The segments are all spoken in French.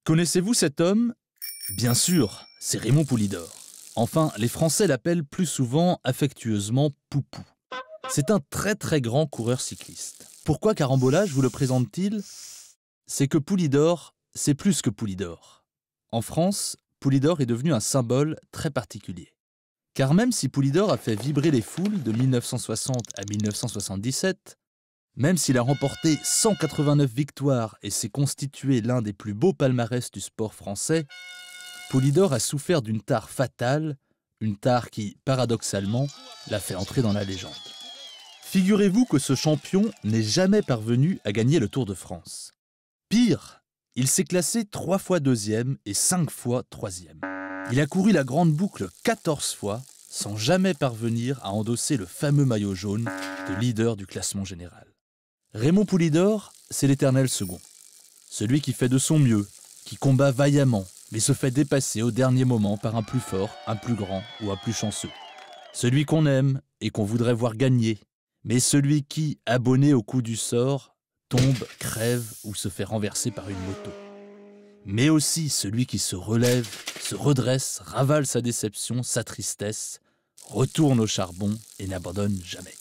Connaissez-vous cet homme? Bien sûr, c'est Raymond Poulidor. Enfin, les Français l'appellent plus souvent affectueusement Poupou. C'est un très grand coureur cycliste. Pourquoi Carambolage vous le présente-t-il? C'est que Poulidor, c'est plus que Poulidor. En France, Poulidor est devenu un symbole très particulier. Car même si Poulidor a fait vibrer les foules de 1960 à 1977, même s'il a remporté 189 victoires et s'est constitué l'un des plus beaux palmarès du sport français, Poulidor a souffert d'une tare fatale, une tare qui, paradoxalement, l'a fait entrer dans la légende. Figurez-vous que ce champion n'est jamais parvenu à gagner le Tour de France. Pire, il s'est classé 3 fois 2e et 5 fois 3e. Il a couru la grande boucle 14 fois sans jamais parvenir à endosser le fameux maillot jaune de leader du classement général. Raymond Poulidor, c'est l'éternel second. Celui qui fait de son mieux, qui combat vaillamment, mais se fait dépasser au dernier moment par un plus fort, un plus grand ou un plus chanceux. Celui qu'on aime et qu'on voudrait voir gagner, mais celui qui, abonné au coup du sort, tombe, crève ou se fait renverser par une moto. Mais aussi celui qui se relève, se redresse, ravale sa déception, sa tristesse, retourne au charbon et n'abandonne jamais.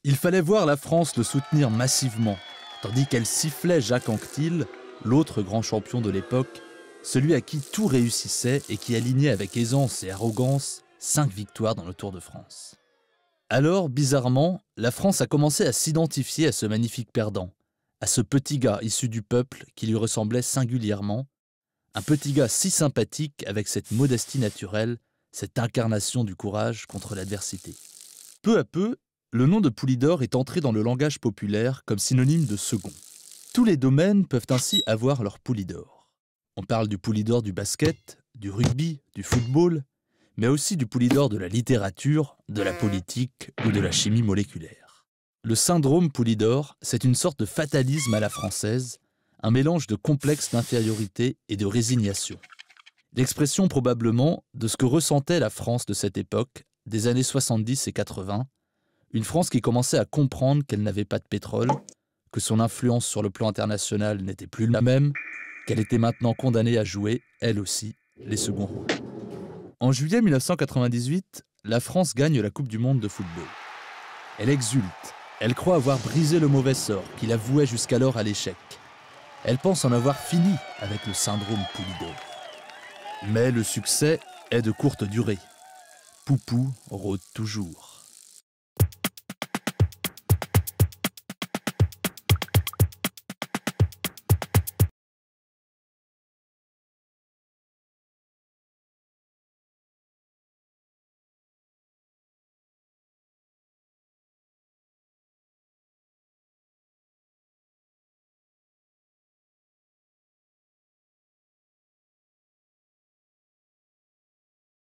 Il fallait voir la France le soutenir massivement, tandis qu'elle sifflait Jacques Anquetil, l'autre grand champion de l'époque, celui à qui tout réussissait et qui alignait avec aisance et arrogance 5 victoires dans le Tour de France. Alors, bizarrement, la France a commencé à s'identifier à ce magnifique perdant, à ce petit gars issu du peuple qui lui ressemblait singulièrement, un petit gars si sympathique avec cette modestie naturelle, cette incarnation du courage contre l'adversité. Peu à peu, le nom de Poulidor est entré dans le langage populaire comme synonyme de second. Tous les domaines peuvent ainsi avoir leur Poulidor. On parle du Poulidor du basket, du rugby, du football, mais aussi du Poulidor de la littérature, de la politique ou de la chimie moléculaire. Le syndrome Poulidor, c'est une sorte de fatalisme à la française, un mélange de complexe d'infériorité et de résignation. L'expression probablement de ce que ressentait la France de cette époque, des années 70 et 80, une France qui commençait à comprendre qu'elle n'avait pas de pétrole, que son influence sur le plan international n'était plus la même, qu'elle était maintenant condamnée à jouer, elle aussi, les seconds rôles. En juillet 1998, la France gagne la Coupe du Monde de football. Elle exulte, elle croit avoir brisé le mauvais sort qui la vouait jusqu'alors à l'échec. Elle pense en avoir fini avec le syndrome Poulidor. Mais le succès est de courte durée. Poupou rôde toujours.